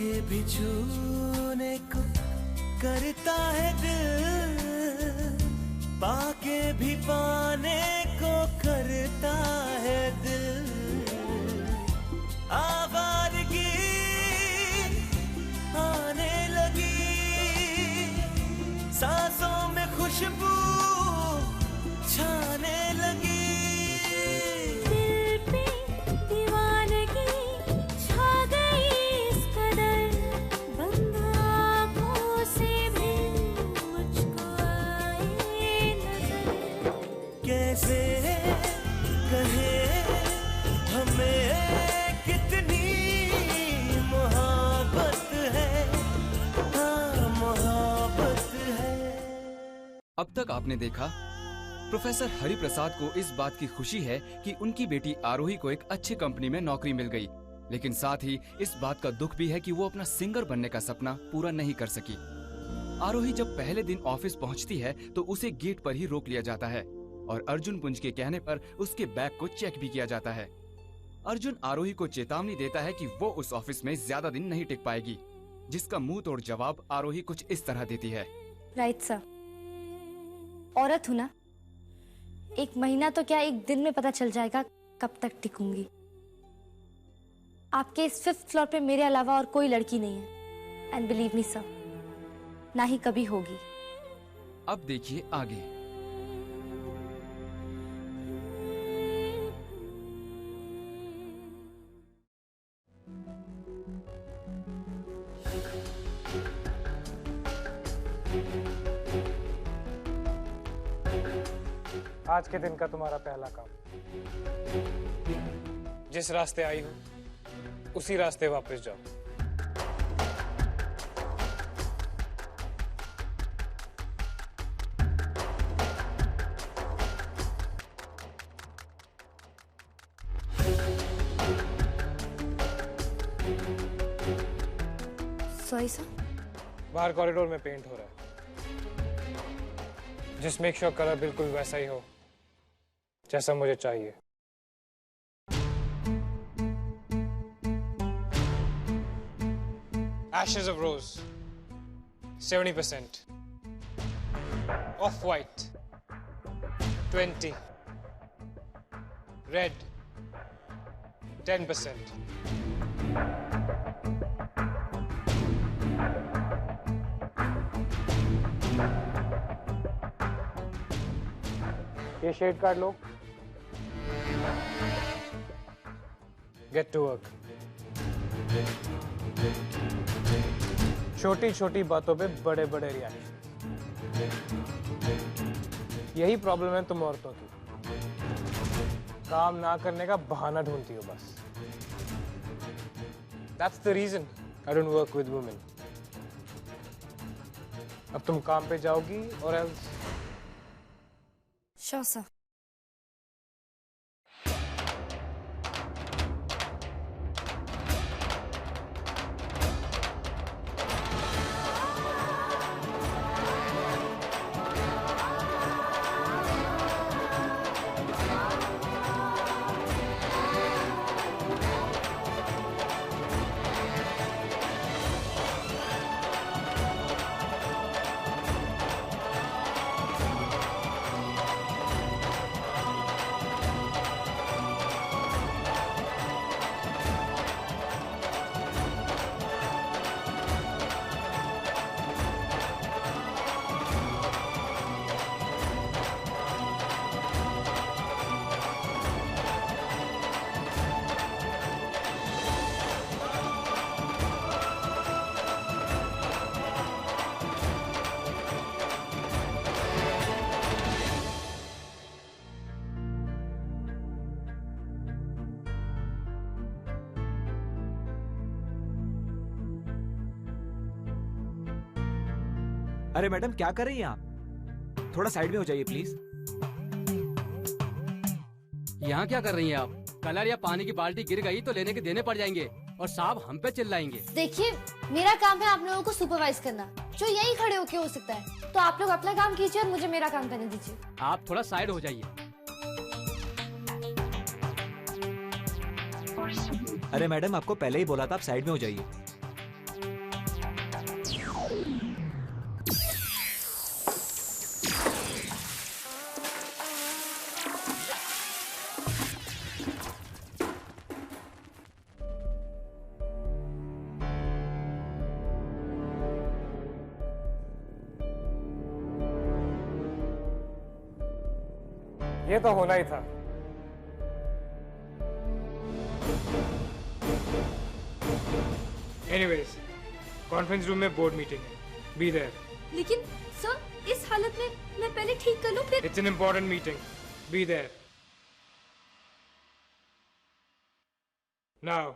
के भी छूने को करता है दिल, पाके भी पाने को करता है दिल। आवारगी आने लगी, सांसों में खुशबू छाने लगी। दिल पे दीवानगी छा गई इस कदर, बंद आँखों से भी मुझको आए नजर। कैसे कहे हमें कितनी मोहब्बत है, हाँ मोहब्बत है। अब तक आपने देखा प्रोफेसर हरिप्रसाद को इस बात की खुशी है कि उनकी बेटी आरोही को एक अच्छी कंपनी में नौकरी मिल गई, लेकिन साथ ही इस बात का दुख भी है कि वो अपना सिंगर बनने का सपना पूरा नहीं कर सकी। आरोही जब पहले दिन ऑफिस पहुंचती है तो उसे गेट पर ही रोक लिया जाता है और अर्जुन पुंज के कहने पर उसके बैग को चेक भी किया जाता है। अर्जुन आरोही को चेतावनी देता है कि वो उस ऑफिस में ज्यादा दिन नहीं टिक पाएगी, जिसका मुंह तोड़ जवाब आरोही कुछ इस तरह देती है। राइट सर, औरत हूं ना, एक महीना तो क्या एक दिन में पता चल जाएगा कब तक टिकूंगी। आपके इस 5th फ्लोर पे मेरे अलावा और कोई लड़की नहीं है, एंड बिलीव मी सर, ना ही कभी होगी। अब देखिए आगे। आज के दिन का तुम्हारा पहला काम, जिस रास्ते आई हो उसी रास्ते वापस जाओ। Sorry sir. बाहर कॉरिडोर में पेंट हो रहा है, जिस मेक श्योर कलर बिल्कुल वैसा ही हो जैसा मुझे चाहिए। Ashes of rose 70%, off white 20, red 10%. ये शेड कार्ड लो, गेट टू वर्क। छोटी छोटी बातों पे बड़े बड़े रिएक्शन, यही प्रॉब्लम है तुम औरतों की। काम ना करने का बहाना ढूंढती हो बस। That's the reason I don't work with women. अब तुम काम पे जाओगी और else श्योर सर। अरे मैडम क्या कर रही हैं आप? थोड़ा साइड में हो जाइए प्लीज। यहाँ क्या कर रही हैं आप? कलर या पानी की बाल्टी गिर गई तो लेने के देने पड़ जाएंगे और साहब हम पे चिल्लाएंगे। देखिए, मेरा काम है आप लोगों को सुपरवाइज करना, जो यही खड़े होके हो सकता है। तो आप लोग अपना काम कीजिए और मुझे मेरा काम करने दीजिए। आप थोड़ा साइड हो जाइए। अरे मैडम आपको पहले ही बोला था आप साइड में हो जाइए। ये तो होना ही था। एनीवेज, कॉन्फ्रेंस रूम में बोर्ड मीटिंग है। Be there. लेकिन सर, इस हालत में मैं पहले ठीक कर लूं फिर। It's an important meeting. Be there now.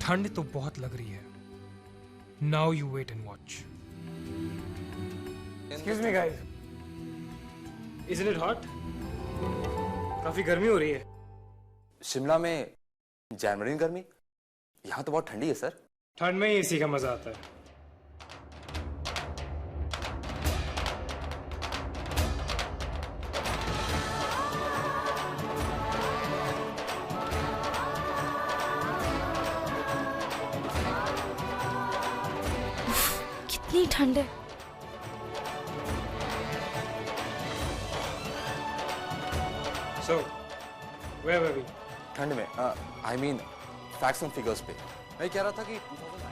ठंड तो बहुत लग रही है। Now you wait and watch. Excuse me guys, isn't it hot? काफी गर्मी हो रही है। शिमला में जनवरी गर्मी, यहाँ तो बहुत ठंडी है सर। ठंड में ही एसी का मजा आता है। कितनी ठंड है। So, where were we? ठंड में I mean facts and figures पे मैं कह रहा था कि 2009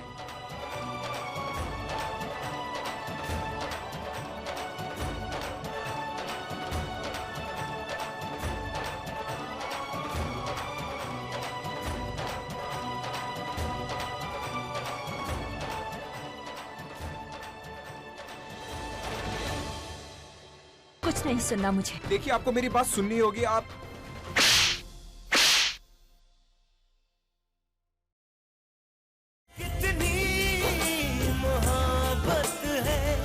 कुछ नहीं सुनना मुझे। देखिए, आपको मेरी बात सुननी होगी। आप कितनी मोहब्बत है,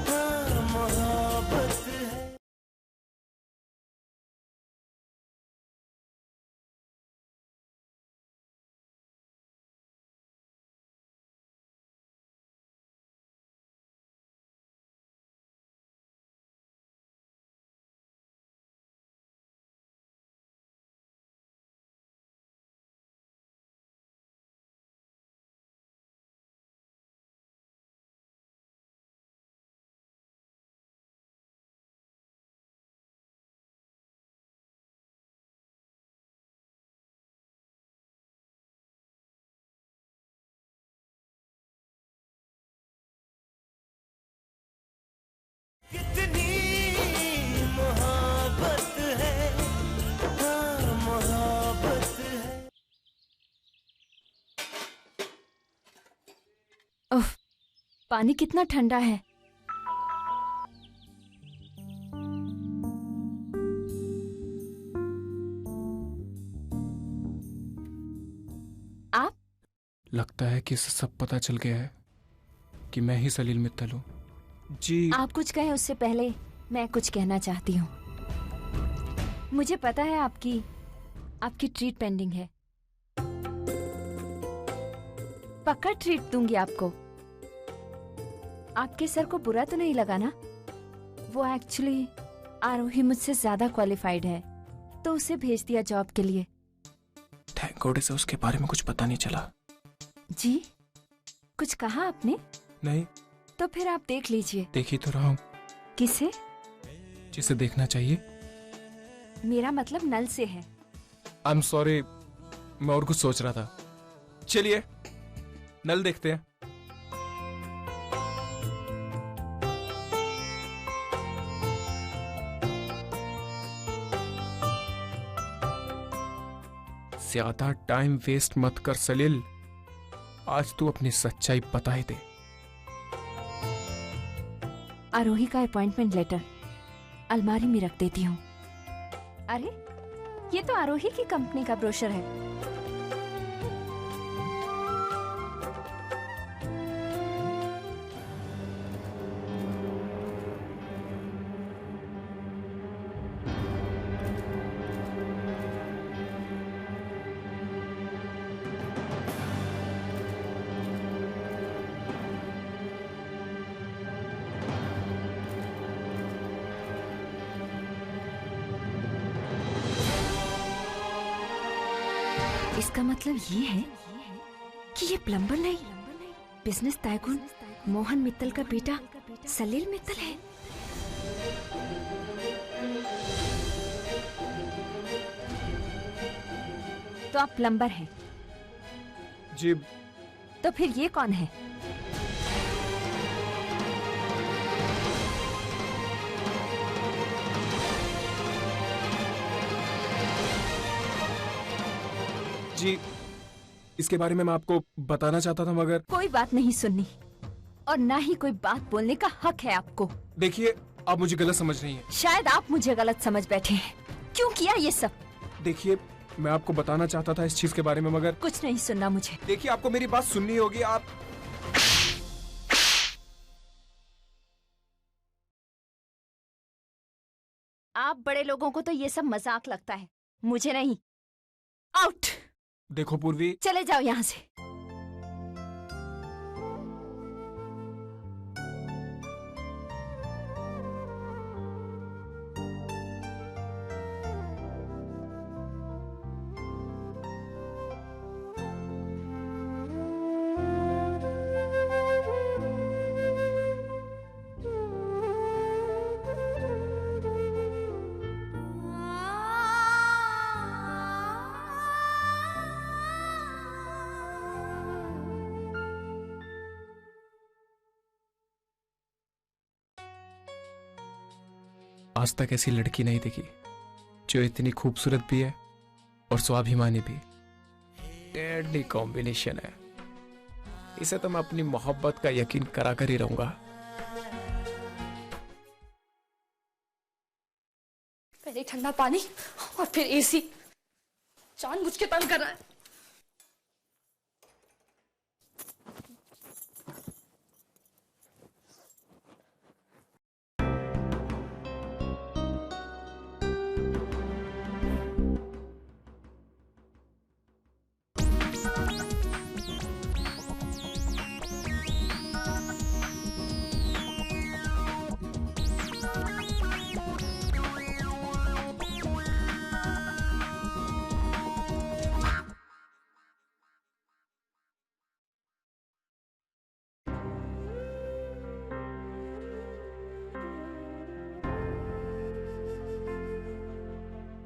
हाँ मोहब्बत है। कितनी मोहब्बत है, हाँ मोहब्बत है। उफ, पानी कितना ठंडा है। आप? लगता है कि इसे सब पता चल गया है कि मैं ही सलील मित्तल हूँ। जी आप कुछ कहें उससे पहले मैं कुछ कहना चाहती हूँ। मुझे पता है आपकी ट्रीट पेंडिंग है। पक्का ट्रीट दूंगी आपको। आपके सर को बुरा तो नहीं लगा ना? वो एक्चुअली आरोही मुझसे ज्यादा क्वालिफाइड है, तो उसे भेज दिया जॉब के लिए। थैंक गॉड इसे उसके बारे में कुछ पता नहीं चला। जी, कुछ कहा आपने? नहीं, तो फिर आप देख लीजिए। देख ही तो रहा हूँ। किसे? जिसे देखना चाहिए। मेरा मतलब नल से है। आई एम सॉरी, मैं और कुछ सोच रहा था। चलिए नल देखते हैं। ज्यादा टाइम वेस्ट मत कर सलील, आज तू अपनी सच्चाई बता ही दे। आरोही का अपॉइंटमेंट लेटर अलमारी में रख देती हूँ। अरे, ये तो आरोही की कंपनी का ब्रोशर है। इसका मतलब ये है ये प्लम्बर नहीं, बिजनेस टाइकून मोहन मित्तल का बेटा सलील मित्तल है। तो आप प्लम्बर हैं? जी। तो फिर ये कौन है? जी, इसके बारे में मैं आपको बताना चाहता था मगर कोई बात नहीं सुननी और ना ही कोई बात बोलने का हक है आपको। देखिए, आप मुझे गलत समझ रही हैं। शायद आप मुझे गलत समझ बैठे हैं। क्यों किया ये सब? देखिए, मैं आपको बताना चाहता था इस चीज के बारे में मगर कुछ नहीं सुनना मुझे। देखिए, आपको मेरी बात सुननी होगी। आप बड़े लोगों को तो ये सब मजाक लगता है, मुझे नहीं। आउट। देखो पूर्वी, चले जाओ यहाँ से। आज तक ऐसी लड़की नहीं देखी जो इतनी खूबसूरत भी है और स्वाभिमानी भी। डेडली कॉम्बिनेशन है। इसे तो मैं अपनी मोहब्बत का यकीन करा कर ही रहूंगा। पहले ठंडा पानी और फिर एसी। जानबूझ के तंग कर रहा है।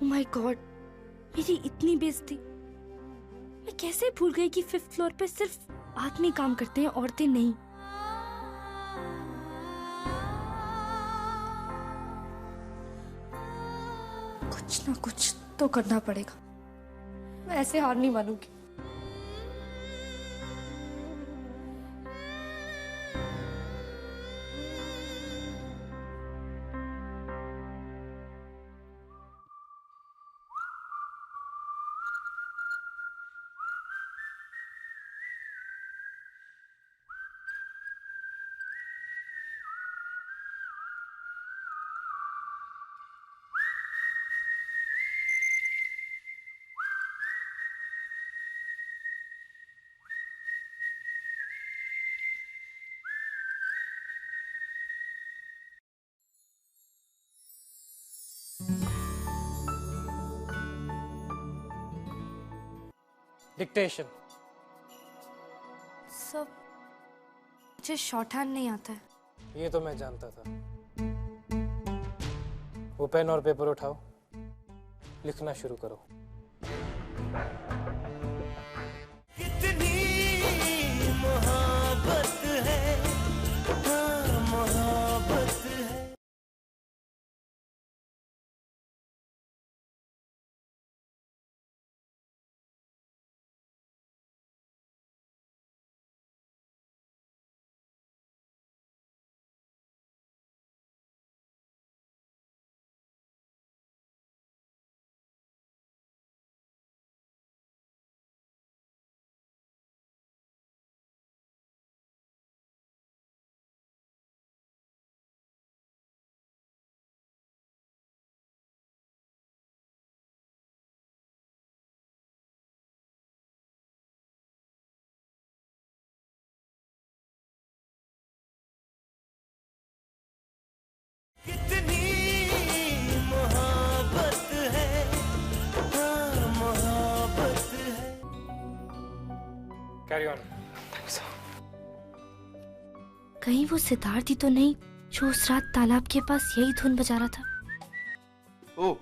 माय गॉड, मेरी इतनी बेइज्जती। मैं कैसे भूल गई कि 5th फ्लोर पे सिर्फ आदमी काम करते हैं, औरतें नहीं। कुछ ना कुछ तो करना पड़ेगा। मैं ऐसे हार नहीं मानूंगी। डिक्टेशन। सब मुझे शॉर्ट हैंड नहीं आता है। ये तो मैं जानता था। वो पेन और पेपर उठाओ, लिखना शुरू करो। कितनी मोहब्बत है, हाँ मोहब्बत है। Carry on. कहीं वो सिद्धार्थ ही तो नहीं जो उस रात तालाब के पास यही धुन बजा रहा था? ओ,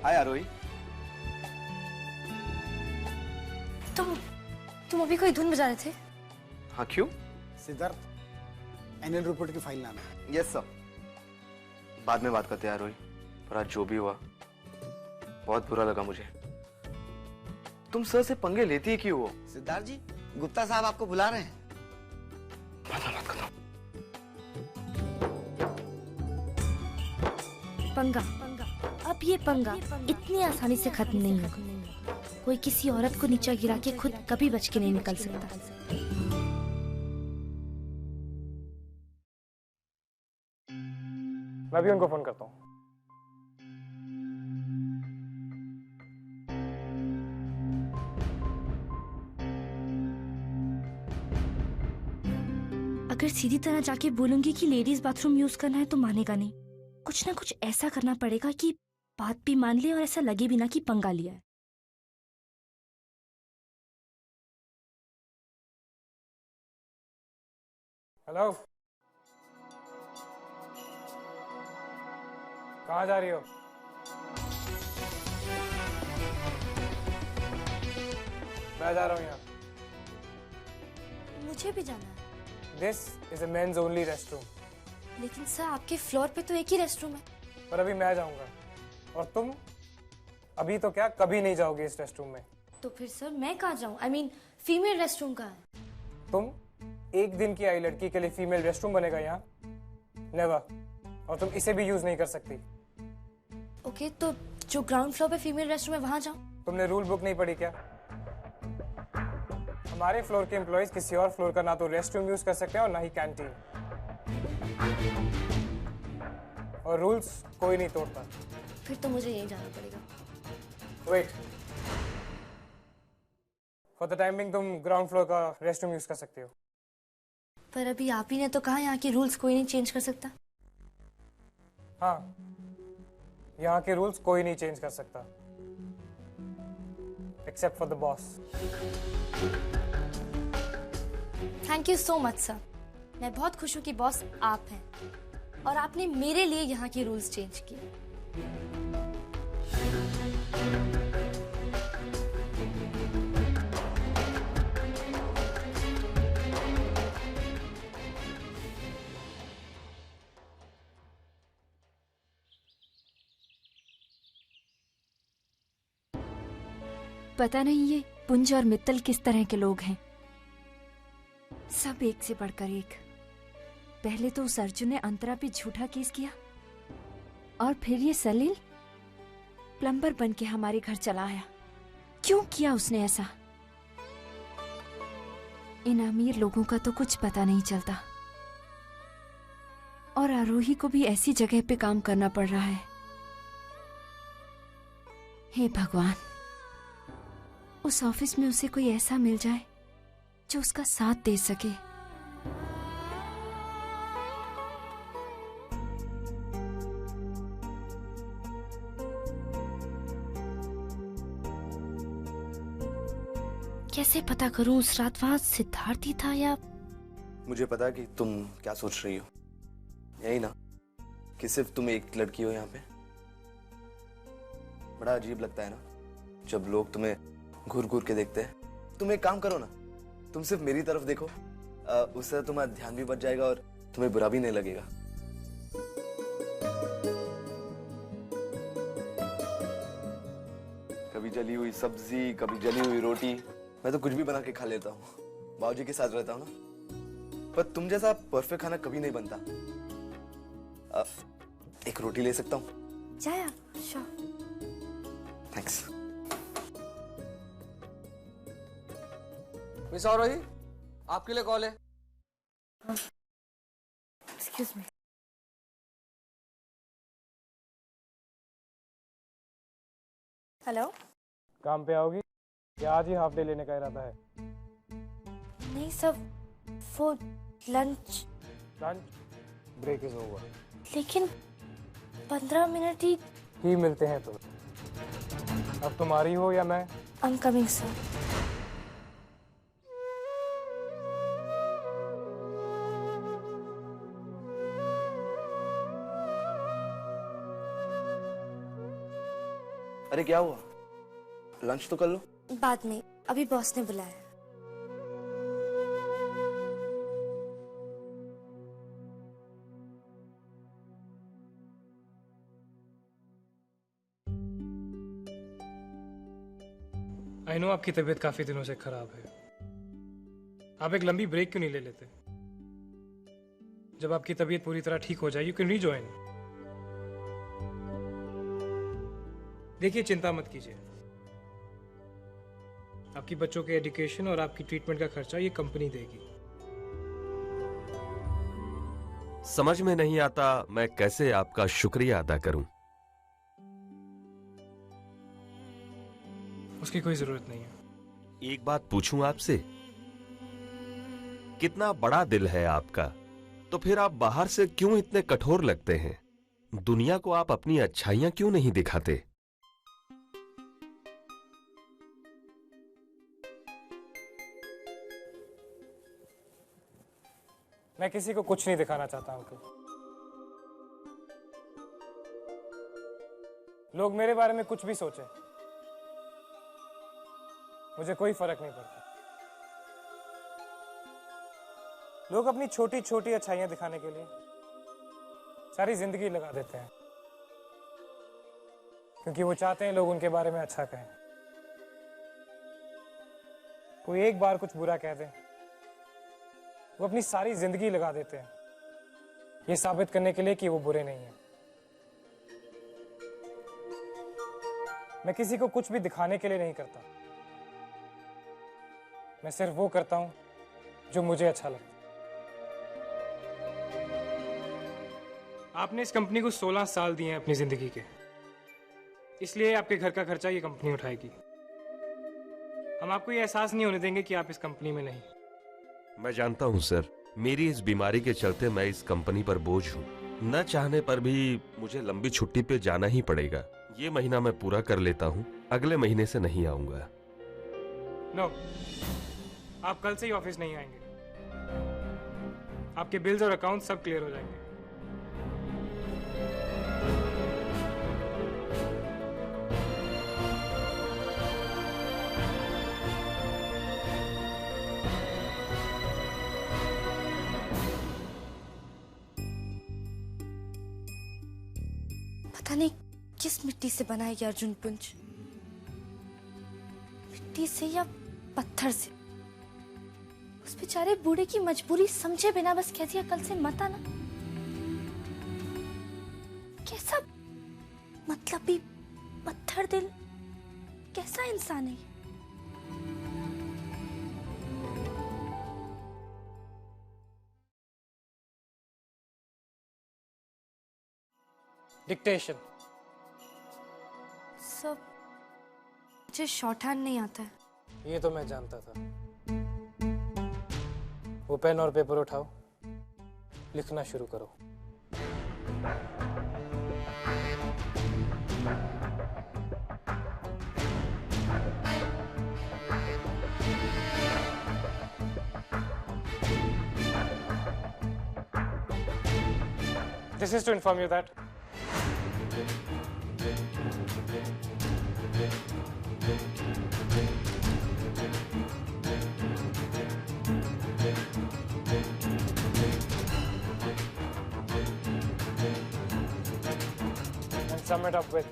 हाय आरोही। तुम अभी कोई धुन बजा रहे थे? हाँ, क्यों? सिद्धार्थ, एनुअल रिपोर्ट की फाइल लाना है। Yes sir. बाद में बात करते हैं आरोही, पर आज जो भी हुआ बहुत बुरा लगा मुझे। तुम सर से पंगे लेती ही क्यों हो? सिद्धार्थ जी, गुप्ता साहब आपको बुला रहे हैं। बात करना। पंगा, अब ये पंगा इतनी आसानी से खत्म नहीं होगा। कोई किसी औरत को नीचा गिरा के खुद कभी बच के नहीं निकल सकता। मैं भी उनको फोन करता हूँ। अगर सीधी तरह जाके बोलूंगी कि लेडीज बाथरूम यूज करना है तो मानेगा नहीं। कुछ ना कुछ ऐसा करना पड़ेगा कि बात भी मान ले और ऐसा लगे भी ना कि पंगा लिया है। हेलो, कहाँ जा रही हो? मैं जा रहा हूँ यहाँ। मुझे भी जाना है। This is a men's only restroom. लेकिन सर आपके फ्लोर पे तो एक ही रेस्टरूम है। पर अभी मैं जाऊंगा और तुम अभी तो क्या कभी नहीं जाओगे इस रेस्टरूम में। तो फिर सर मैं कहाँ जाऊँ? I mean, फीमेल रेस्टरूम कहाँ है? तुम एक दिन की आई लड़की के लिए फीमेल रेस्टरूम बनेगा यहाँ? नेवर। और तुम इसे भी यूज नहीं कर सकती। ओके, तो जो ग्राउंड फ्लोर पे फीमेल रेस्टरूम है वहाँ जाऊँ? तुमने रूल बुक नहीं पढ़ी क्या? हमारे फ्लोर के एम्प्लॉइज किसी और फ्लोर का ना तो रेस्टरूम यूज कर सकते हैं और ना ही कैंटीन। और रूल्स कोई नहीं तोड़ता। फिर तो मुझे यहीं जाना पड़ेगा। Wait, for the time being तुम ग्राउंड फ्लोर का रेस्टरूम यूज कर सकते हो। पर अभी आप ही ने तो कहा यहाँ के रूल्स कोई नहीं चेंज कर सकता। हाँ, यहाँ के रूल्स कोई नहीं चेंज कर सकता except for the boss. Thank you so much sir. मैं बहुत खुश हूँ कि बॉस आप हैं और आपने मेरे लिए यहाँ के रूल्स चेंज किए। पता नहीं ये पुंज और मित्तल किस तरह के लोग हैं। सब एक से बढ़कर एक। पहले तो उस अर्जुन ने अंतरा पे झूठा केस किया और फिर ये सलील प्लम्बर बन के हमारे घर चला आया। क्यों किया उसने ऐसा? इन अमीर लोगों का तो कुछ पता नहीं चलता और आरोही को भी ऐसी जगह पे काम करना पड़ रहा है। हे भगवान, उस ऑफिस में उसे कोई ऐसा मिल जाए जो उसका साथ दे सके। कैसे पता करूं उस रात वहां सिद्धार्थ ही था या? मुझे पता है कि तुम क्या सोच रही हो। यही ना कि सिर्फ तुम एक लड़की हो यहाँ पे। बड़ा अजीब लगता है ना जब लोग तुम्हें घूर घूर के देखते हैं। तुम एक काम करो ना, तुम सिर्फ मेरी तरफ देखो, उससे तुम्हारा ध्यान भी बच जाएगा और तुम्हें बुरा भी नहीं लगेगा। कभी जली हुई सब्जी, कभी जली हुई रोटी, मैं तो कुछ भी बना के खा लेता हूँ। बाबूजी के साथ रहता हूँ ना, पर तुम जैसा परफेक्ट खाना कभी नहीं बनता। एक रोटी ले सकता हूँ? जाया, श्योर। थैंक्स। मिस आरोही, आपके लिए कॉल है। Excuse me. हेलो। काम पे आओगी या आज ही हाफ डे लेने का इरादा है? नहीं सब, वो लंच ब्रेक इज ओवर। लेकिन 15 मिनट ही मिलते हैं तो। अब तुम आ रही हो या मैं? I am coming sir. अरे क्या हुआ? लंच तो कर लो। बाद में, अभी बॉस ने बुलाया। आई नो आपकी तबीयत काफी दिनों से खराब है। आप एक लंबी ब्रेक क्यों नहीं ले लेते? जब आपकी तबीयत पूरी तरह ठीक हो जाए, यू कैन रीजॉइन। देखिए, चिंता मत कीजिए। आपकी बच्चों के एजुकेशन और आपकी ट्रीटमेंट का खर्चा ये कंपनी देगी। समझ में नहीं आता मैं कैसे आपका शुक्रिया अदा करूं। उसकी कोई जरूरत नहीं है। एक बात पूछूं आपसे, कितना बड़ा दिल है आपका, तो फिर आप बाहर से क्यों इतने कठोर लगते हैं? दुनिया को आप अपनी अच्छाइयां क्यों नहीं दिखाते? मैं किसी को कुछ नहीं दिखाना चाहता अंकल। लोग मेरे बारे में कुछ भी सोचे, मुझे कोई फर्क नहीं पड़ता। लोग अपनी छोटी छोटी अच्छाइयां दिखाने के लिए सारी जिंदगी लगा देते हैं, क्योंकि वो चाहते हैं लोग उनके बारे में अच्छा कहें। कोई एक बार कुछ बुरा कह दे, वो अपनी सारी जिंदगी लगा देते हैं ये साबित करने के लिए कि वो बुरे नहीं हैं। मैं किसी को कुछ भी दिखाने के लिए नहीं करता, मैं सिर्फ वो करता हूं जो मुझे अच्छा लगता। आपने इस कंपनी को 16 साल दिए हैं अपनी जिंदगी के, इसलिए आपके घर का खर्चा ये कंपनी उठाएगी। हम आपको ये एहसास नहीं होने देंगे कि आप इस कंपनी में नहीं। मैं जानता हूं सर, मेरी इस बीमारी के चलते मैं इस कंपनी पर बोझ हूं। न चाहने पर भी मुझे लंबी छुट्टी पे जाना ही पड़ेगा। ये महीना मैं पूरा कर लेता हूं, अगले महीने से नहीं आऊंगा। नो, आप कल से ही ऑफिस नहीं आएंगे। आपके बिल्स और अकाउंट सब क्लियर हो जाएंगे। पता नहीं किस मिट्टी से बना है ये अर्जुन पुंज, मिट्टी से या पत्थर से। उस बेचारे बूढ़े की मजबूरी समझे बिना बस कह दिया कल से मत आना। कैसा मतलबी पत्थर दिल, कैसा इंसान है? डिक्टेशन। सब मुझे शॉर्ट हैंड नहीं आता है। ये तो मैं जानता था। वो पेन और पेपर उठाओ, लिखना शुरू करो। This is to inform you that and sum it up with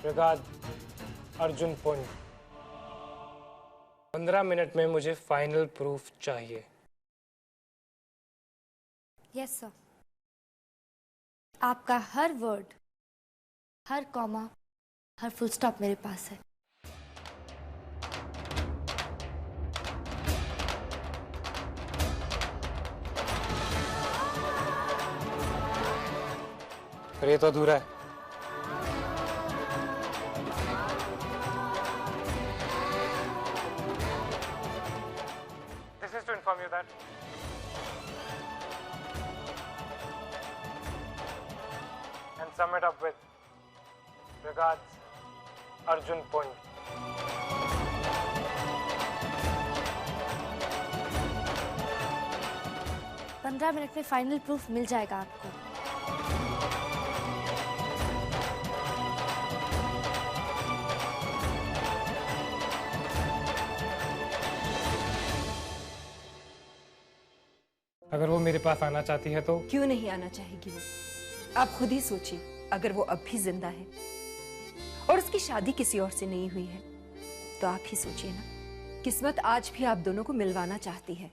regard Arjun पुंज। 15 मिनट में मुझे फाइनल प्रूफ चाहिए। Yes sir. आपका हर वर्ड, हर कॉमा, हर फुल स्टॉप मेरे पास है। फिर ये तो अधूरा है। This is to inform you that and sum it up with regards Arjun पुंज। पंद्रह मिनट में फाइनल प्रूफ मिल जाएगा आपको। अगर वो मेरे पास आना चाहती है तो? क्यों नहीं आना चाहेगी वो? आप खुद ही सोचिए, अगर वो अब भी जिंदा है और उसकी शादी किसी और से नहीं हुई है तो आप ही सोचिए ना, किस्मत आज भी आप दोनों को मिलवाना चाहती है।